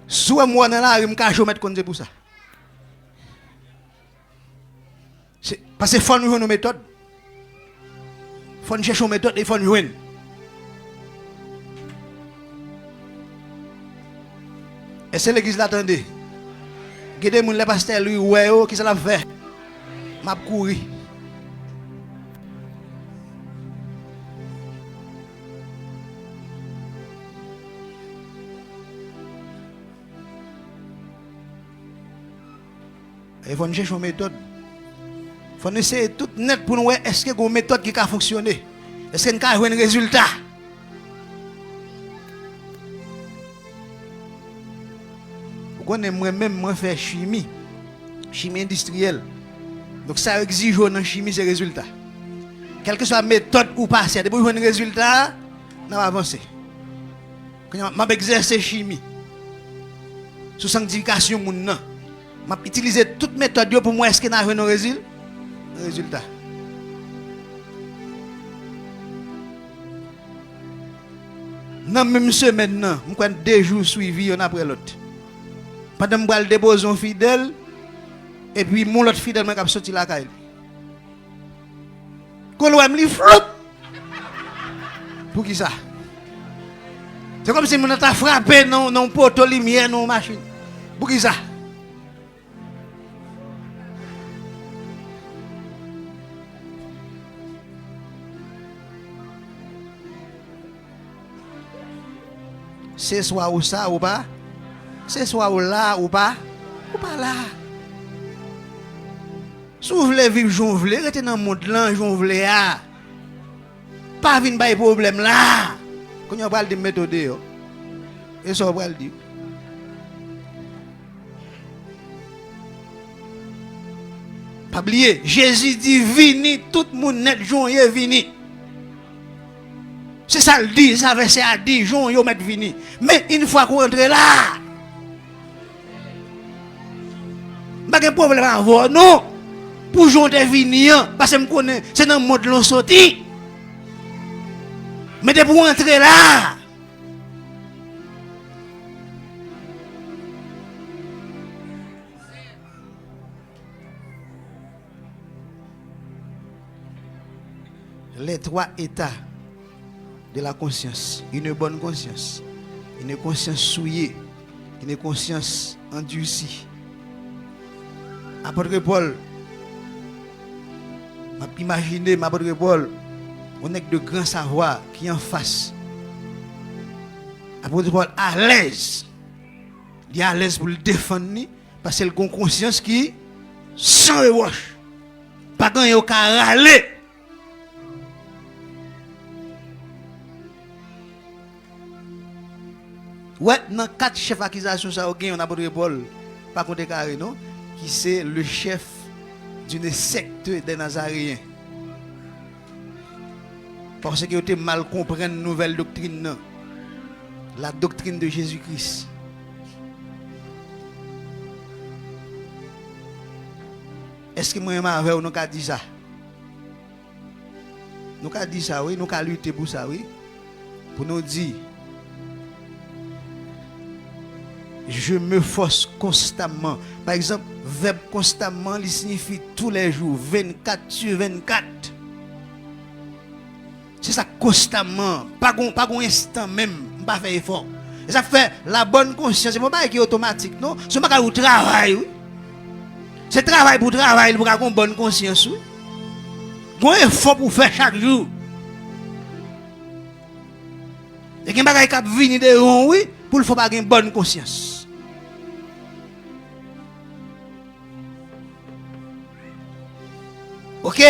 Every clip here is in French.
Soit moi dans la rue, je vais mettre comme pour ça. Parce que faut nous jouer nos méthodes. Faut nous chercher nos méthodes et faut nous jouer. Et c'est l'église l'attendait. Gardez mon le pasteur lui ouais oh qui ça l'a fait. M'a couru. Il faut nous chercher une méthode. Il faut nous essayer tout net pour nous voir est-ce qu'il y a une méthode qui a fonctionné. Est-ce qu'il y a un résultat. Vous connaissez moi-même, moi faire chimie industrielle. Donc ça exige dans la chimie ces résultats. Quelle que soit la méthode ou pas, si vous avez un résultat, on va avancer. Je vais exercer chimie. Sous sanctification, je vais utiliser toute méthode pour moi, est-ce qu'il y a un résultat. Dans la même semaine, je vais 2 jours suivis l'un après l'autre. Pendant que je vais déposer un fidèle, et puis mon autre fidèle m'a sorti la caille. Quand on me frappe. Pour qui ça? C'est comme si on t'a frappé dans poteau lumière dans machine. Pour qui ça? C'est soit ou ça ou pas. C'est soit ou là ou pas. Ou pas là. Si vous voulez vivre, j'en voulez, restez dans le monde là, j'en voulez. Pas venir par problème là. Quand on parle de méthode, et ça on va le dire. Pas oublier, Jésus dit, vini, tout le monde net, j'en est vini. C'est ça le dit, ça verset a dit, j'en est met vini. Mais une fois qu'on entre là, pas de problème à avoir, non. Pour j'en est vini, parce que je connais, c'est dans le monde l'on sorti. Mais de pour entrer là, les 3 états de la conscience, une bonne conscience, une conscience souillée, une conscience endurcie. Apôtre Paul, m'a imaginé, apôtre Paul, on est de grands savoirs qui en face. Apôtre Paul à l'aise. Il est à l'aise pour le défendre parce qu'il a une conscience qui sans reproche. Pas quand il a râler. Ouais, dans 4 chefs d'accusation, ça on a apôtre Paul, pas contre carré, non? Qui c'est le chef d'une secte des Nazaréens. Parce que vous mal comprendre une nouvelle doctrine, la doctrine de Jésus-Christ. Est-ce que moi-même avec nous avons dit ça? Nous avons dit ça, oui, nous avons lutté pour ça, oui. Pour nous dire, je me force constamment. Par exemple, verbe constamment, il signifie tous les jours, 24 sur 24. C'est ça constamment, pas un instant même, pas faire effort. Et ça fait la bonne conscience, c'est pas qui est automatique, non? C'est pas au travail, oui. C'est travail pour avoir une bonne conscience, oui. Un effort pour faire chaque jour. Et qu'il y a des gens qui viennent de rond, oui, pour le faire avoir une bonne conscience. Ok?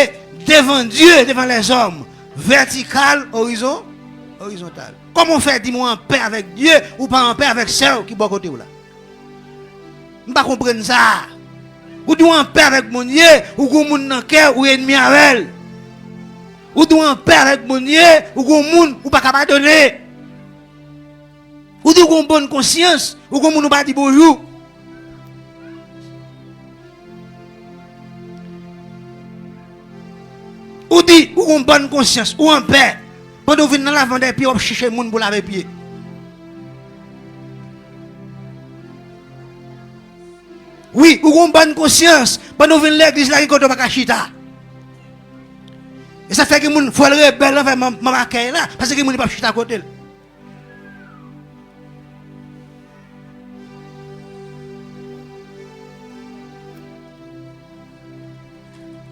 Devant Dieu, devant les hommes, vertical, horizontal. Comment faire, dis-moi, en paix avec Dieu ou pas en paix avec ceux qui sont à côté là? Je ne comprends pas ça. Ou doit en paix avec mon Dieu, ou qu'on moun dans cœur ou ennemi avec elle. Ou doit en paix avec mon Dieu, ou qu'on moun ou pas capable donner. Ou doit qu'on bonne conscience, ou qu'on moun ou pas dire bonjour. Ou dit ou qu'on bonne conscience, ou en paix. Pendant que vous venez dans l'avant des pieds, vous cherchez moun pour laver pied. Oui, ou une bonne conscience. Pendant que l'église là, il ne pas chita. Et ça fait que les gens faut le rebelle envers ma caille là. Parce que les gens ne pas chita à côté.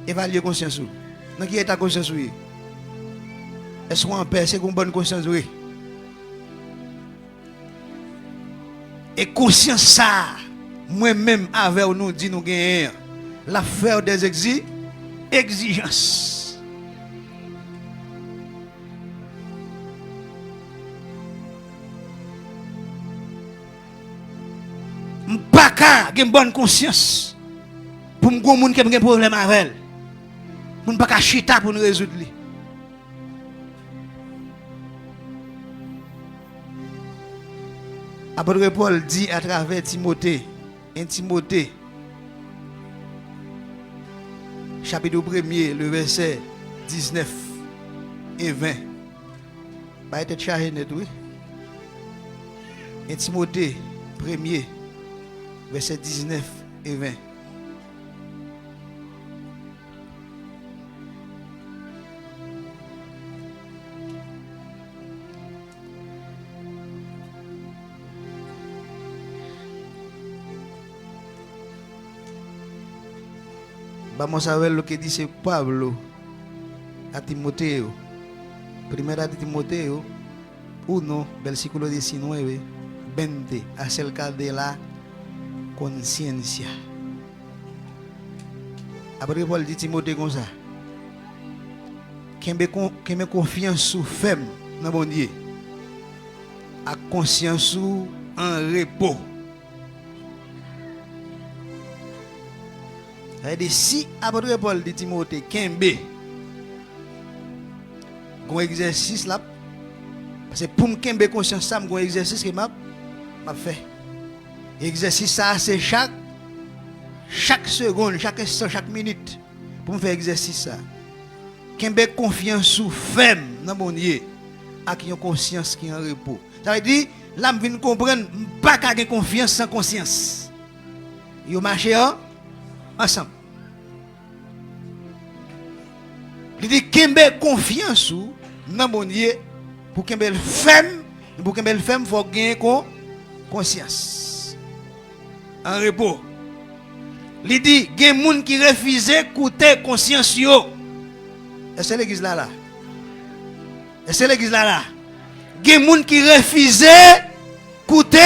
Évaluer conscience. Dans qui est ta conscience? Est-ce qu'on paix? C'est une bonne conscience? Oui. Et conscience ça, moi-même, avec nous, dit nous gagner l'affaire des exigences. Pas qu'à une bonne conscience pour me gros monde qui a un problème avec elle. Pour ne pas qu'à chita pour nous résoudre. Apôtre Paul dit à travers Timothée, Timothée, chapitre 1er, le verset 19 et 20. Pas être chargé net, oui. Timothée 1er, verset 19 et 20. Vamos a ver lo que dice Pablo a Timoteo. Primera de Timoteo 1, versículo 19, 20, acerca de la conciencia. Après Paul dit Timothée comme ça. Qui me confiance sous femme dans mon Dieu. A conscience sous en repos. C'est-à-dire, si apôtre Paul dit Timothée, Kembe, un exercice là, parce que pour me Kembe conscience, ça, un exercice que m'a fait. Exercice ça, c'est chaque seconde, chaque instant, chaque minute, pour me faire exercice ça. Kembe confiance sous ferme dans mon Dieu, avec une conscience qui est en repos. Ça veut dire, là, je viens comprendre, pas qu'à avoir confiance sans conscience. Ils marchent ensemble. Il dit Kembe confiance dans mon Dieu pour Kembe femme, pour Kembe femme faut gagner conscience. En repos. Il dit il y a des gens qui refusent d'écouter conscience yo. Est-ce que l'église là? Est-ce que l'église là? Il y a des gens qui refusent d'écouter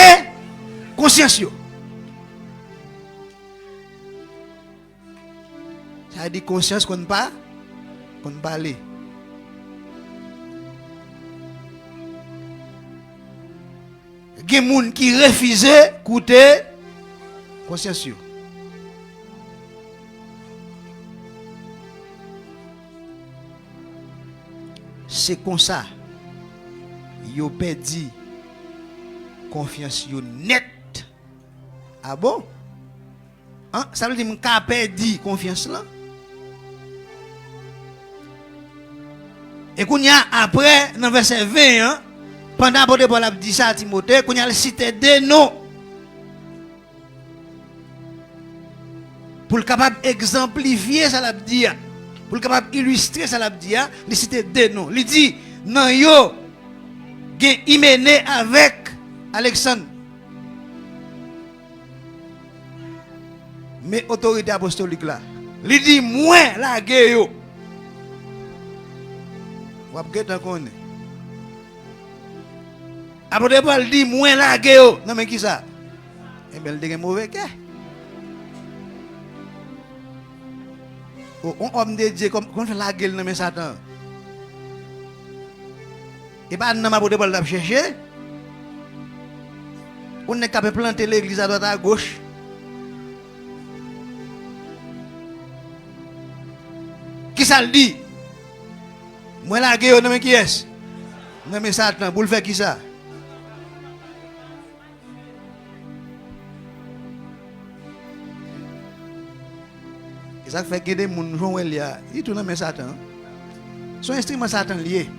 conscience yo. Ça veut dire conscience qu'on ne pas aller. Il y a des gens qui refusent d'écouter conscience. C'est comme ça. Yo perdu confiance yo net. Ah bon? Hein? Ça veut dire que je perdu confiance là. Et qu'on y a après, dans le verset 20, hein, pendant que Paul a dit ça à Timothée, qu'on y a cité des noms. Pour le capable exemplifier ça l'a dit, pour le capable illustrer ça l'a dit, il cite des noms. Il dit, non yo, gen Hyménée avec Alexandre. Mais autorité apostolique là. Il dit, moi la guerre yo. Vous avez connaître. Après Paul dit, moi la guerre. Non mais qui ça? Eh bien, il dit un mauvais cœur. On homme de Dieu, comme fait la gueule, non mais Satan. Et pas non mais Paul l'a cherché. On est capable de planter l'église à droite à gauche. Qui ça le dit? Moi la guerre, non mais qui est-ce? Non mais Satan, pour le faire qui ça? Et ça fait que des gens jouent là, ils tournent mais Satan. Son instrument Satan lié.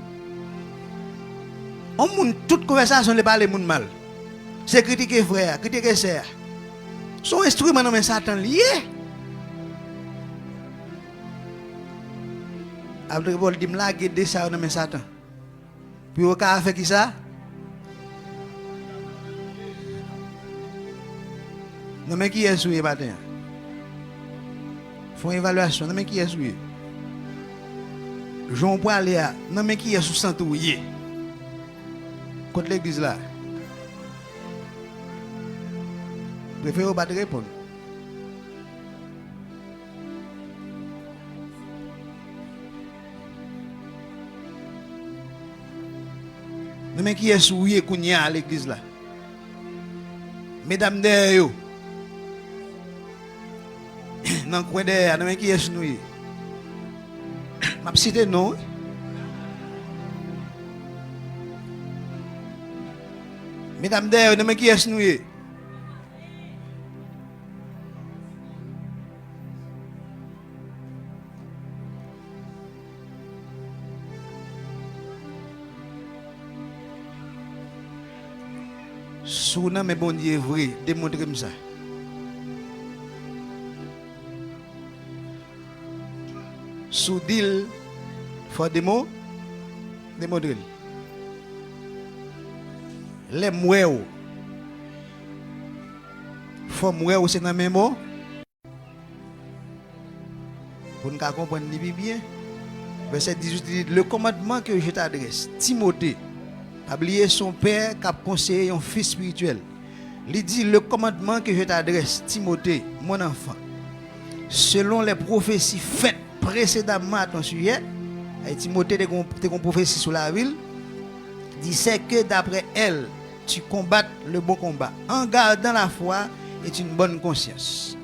On monde toute conversation ne parle monde mal. C'est critiquer frère, critiquer sœur. Son instrument dans Satan lié. Après Paul dit là guider ça dans Satan. Puis au cas fait qui ça? Non mais qui est souillé matin? Font évaluation, non mais qui est souillé? Jean Poiléa, non mais qui est sous centouillé? Contre l'église là. Préférez pas de répondre. Non mais qui est souillé kounya à l'église là? Mesdames derrière yo. Dans coin derrière, non mais qui est souillé? M'a cité non. Mesdames derrière, non mais qui est souillé? Sous nan mais bon Dieu vrai, démontrez-moi ça. Sous deal, faut démontrer. Les moueux, faut moueux c'est dans même mot. Pour nous comprendre bien. Verset 18 dit le commandement que je t'adresse, Timothée. Oublier son père qui a conseillé un fils spirituel. Il dit le commandement que je t'adresse, Timothée, mon enfant, selon les prophéties faites précédemment à ton sujet, et Timothée a une prophétie sur la ville, dit c'est que d'après elle, tu combattes le bon combat, en gardant la foi et une bonne conscience.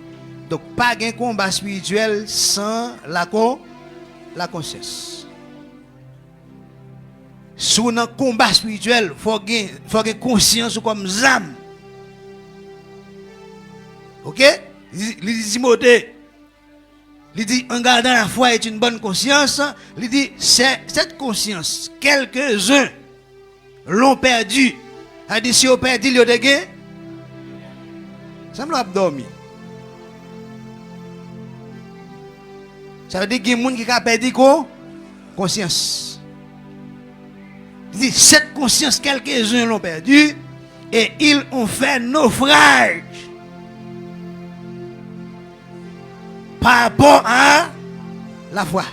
Donc, pas un combat spirituel sans la conscience. Sous un combat spirituel, il faut avoir conscience comme âme. Ok? Il dit Timothée, il dit en gardant la foi et une bonne conscience, il dit cette conscience, quelques-uns l'ont perdu. Il dit si on perdu, il y a des gains. Ça me l'a dormi. Ça veut dire qu'il y a des gens qui ont perdu conscience. Il dit, cette conscience, quelques-uns l'ont perdu et ils ont fait naufrage par rapport à la foi.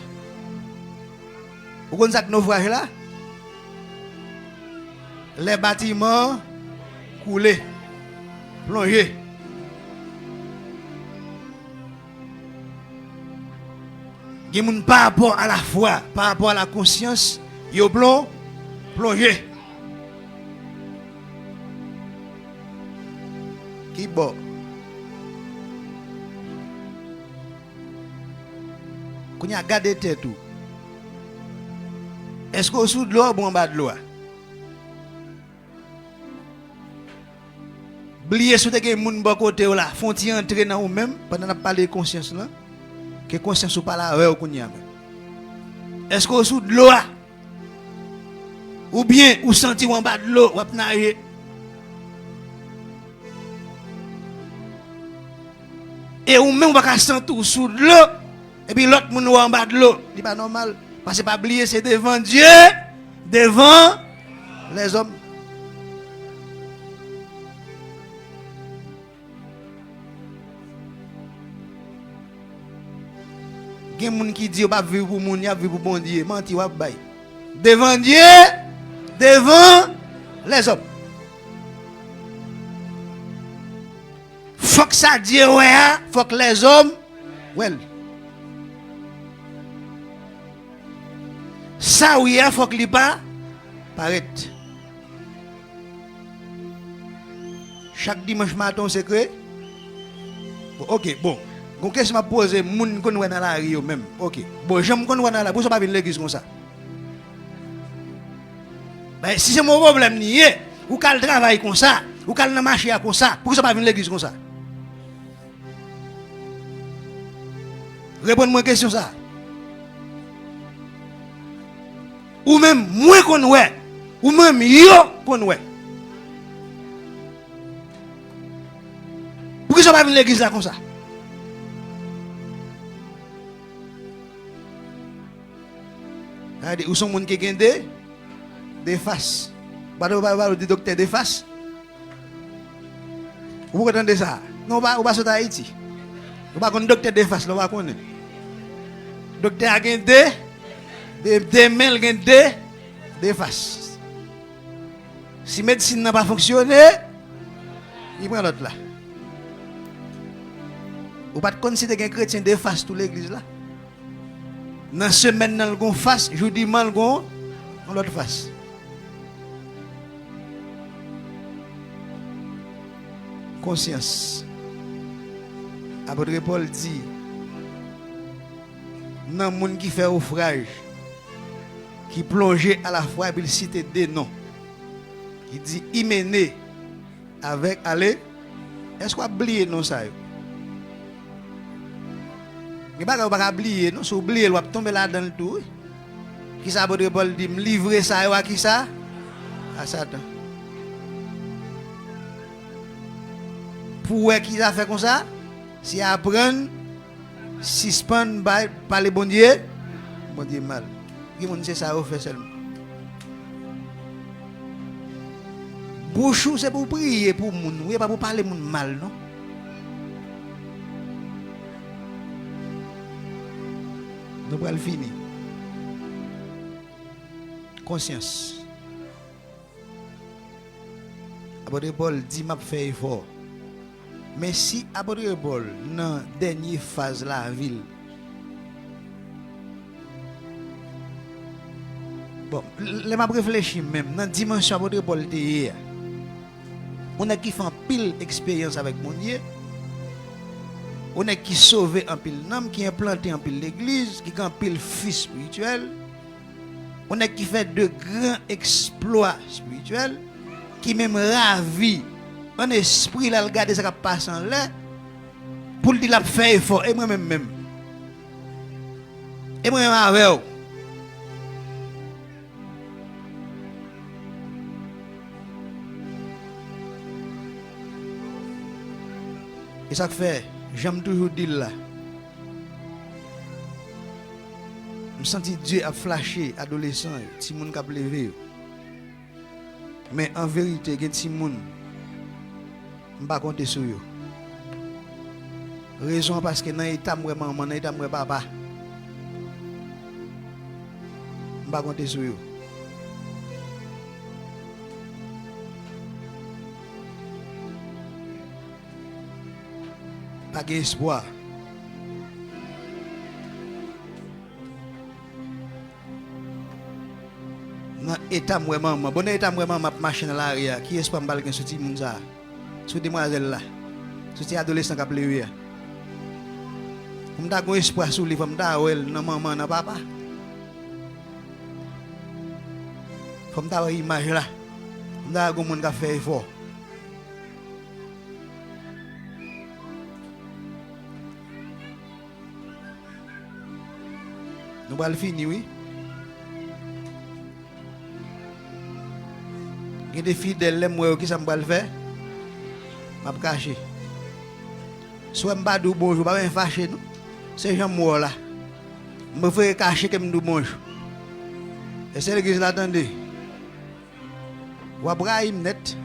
Vous connaissez ce naufrage là? Les bâtiments coulés, plongés. Il y a par rapport à la foi, par rapport à la conscience, ils ont plongé. Qui bon? Quand on a gardé tête tout. Est-ce qu'on sous de l'eau ou en bas de l'eau? Oubliez ce que les gens bon côté là, font-ils entrer dans vous-même pendant qu'on parle de conscience là? Que conscience ou pas là avec vous. Est-ce qu'on sous de l'eau? Ou bien, ou senti en bas de l'eau, ou nager. Et ou même, ou pas sentir sous de l'eau, et puis l'autre monde en bas de l'eau. C'est pas normal. Parce que pas oublier, c'est devant Dieu, devant les hommes. Il y a des gens qui disent, pas vivre pour moun, ya vivre pour bon Dieu. Menti, wap bay. Devant Dieu, devant les hommes. Faut que ça Dieu ouais, faut que les hommes well. Ça oui, faut que li pas paraître. Chaque dimanche matin secret. OK, bon. Une question m'a posé moun kon wè dans la rue même. OK. Bon, j'aime kon wè dans la pour ça pas venir l'église comme ça. Ben si c'est mon problème nié, ou kal travail comme ça, ou kal nan marché comme ça, pourquoi ça pas venir l'église comme ça? Répondez-moi une question ça. Ou même moi qu'on ouais, ou même yo qu'on ouais. Pourquoi ça va venir l'église là comme ça? Où sont les gens qui ont des faces? Pas de docteur des faces? Vous entendez ça? Non, on va sur Haïti. On va connaître docteur des faces, on va connaître. Docteur a des mails, des faces. Si la médecine n'a pas fonctionné, il prend l'autre là. Vous ne pouvez pas considérer qu'un chrétien des faces toute l'église là. Dans la semaine, dans le face, jeudi, mal, dans l'autre face. Conscience. Apôtre Paul dit, dans le monde qui fait naufrage, qui plonge à la fois, il cite des noms. Il dit, Hyménée, avec, allez, est-ce qu'on a oublié non ça? Il n'y a pas oublier, non? Si vous oubliez, vous tomber là dans le tout. Qui ça, apôtre Paul dit, me livrer ça, à qui ça? À Satan. Pour qui ça fait comme ça? Si apprendre, suspendre par les bon Dieu mal. Qui monde c'est ça fait seulement. Bouchou c'est pour prier pour moun, oui pas pour parler moun mal non. Nous allons finir. Conscience. Apôtre Paul dit m'a fait effort. Mais si apôtre Paul dans la dernière phase de la ville, bon, je m'a réfléchi même dans la dimension apôtre Paul était hier. On a qui fait un pile expérience avec mon Dieu. On a qui sauvé un pile homme, qui a implanté un pile l'église, qui a un pile fils spirituel. On a qui fait de grands exploits spirituels, qui même ravi. Un esprit là, regarder ça qui passe en l'air, pour dire qu'il fait effort, et moi-même. Et moi-même avec vous. Et ça fait, j'aime toujours dire là, je sens Dieu a flashé, adolescent, si moun k'ap levé. Mais en vérité, il y a des gens je ne vais pas compter sur eux. Raison parce que dans l'état de maman, dans l'état de papa, je ne vais pas compter sur eux. Pas d'espoir. Dans l'état de maman, bon état de maman, ma machine à l'arrière, qui espoir me balger sur petit monde ça? Sur demoiselle là, sur ces adolescents qui ont pleuré. Je n'ai pas espoir sur lui, je n'ai pas maman, non papa. Je n'ai pas image là. Je n'ai pas monde qui a fait effort. Nous allons finir, oui. Il y a des fidèles qui sont faire. Je vais cacher. Soit je ne vais pas dire bonjour, je ne vais pas fâcher. C'est gens moi là. Je me fais cacher que je dis bonjour. Et c'est l'église là, attendez. Vous avez net.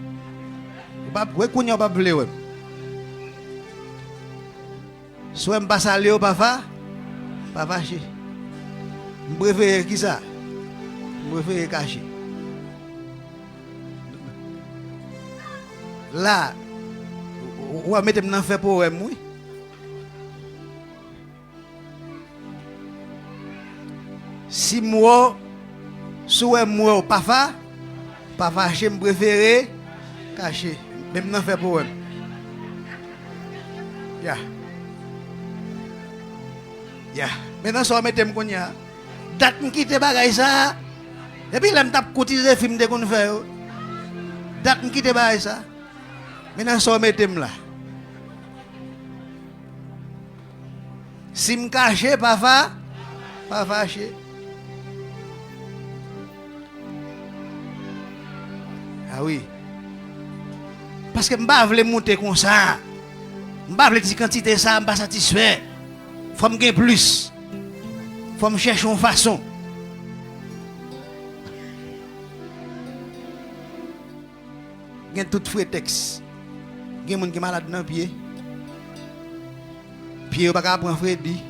Vous ne pouvez pas blé. Soit je ne vais pas saluer, pas fâcher. Je préfère qui ça? Je préfère cacher. Là, ou à mettre dans fait pour oui. Si moi souhait moi pas fâché me préférer cacher même dans fait pour maintenant ça mettre me konya date me quitter bagay ça et puis là me tape cotiser film de qu'on fait date me quitter bagay ça. Maintenant, ça mettre là. Si je cache, pas fâché. Ah oui. Parce que je ne veux pas monter comme ça. Je ne sais pas si quantité ça, je ne suis pas satisfait. Il faut me gagner plus. Il faut me chercher une façon. Il y a tout frais texte. Il y a des gens qui sont malades dans le pied. Pied, il n'y a pas de prendre Freddy.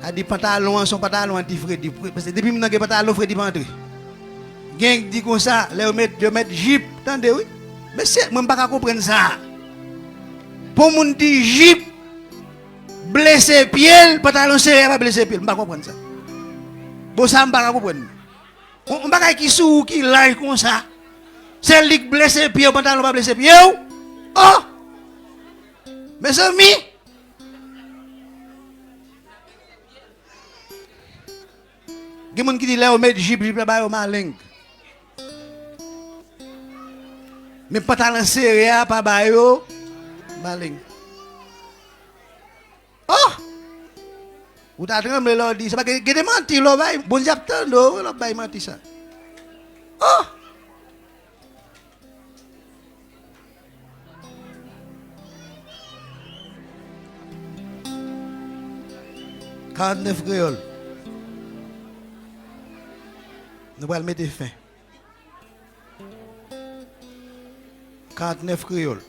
Il dit pantalon, son pantalon anti-Freddy. Parce que depuis que je n'ai pas pantalon, Freddy pas entrer. Gang dit comme ça, je mets Jeep. Attendez, oui. Mais c'est, moi, je ne peux pas comprendre ça. Pour mon dit Jeep, blessé pied, pantalon serré, pas blessé pied. Je ne peux pas comprendre ça. Bon, ça, je ne peux pas comprendre. On ne peut pas qui sous, qui live comme ça. C'est lui qui blessé pied, pantalon pas blessé pied. Oh! Mes amis, il y a des gens qui disent là, on met Jeep, là-bas, on met langue. Mais pantalon serré, pas bayo, baling. Oh! Vous t'avez tremblé là, dit, c'est pas que vous avez menti, là, bon Dieu, attendez, là, vous menti ça. Oh! 49 créoles. Nous allons mettre fin. 49 créoles.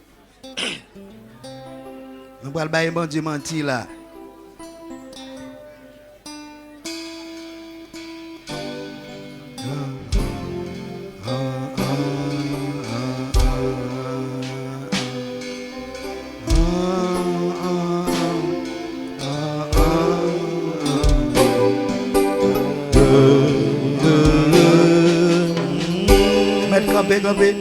Nous allons bailler bon Dieu menti là. Campé.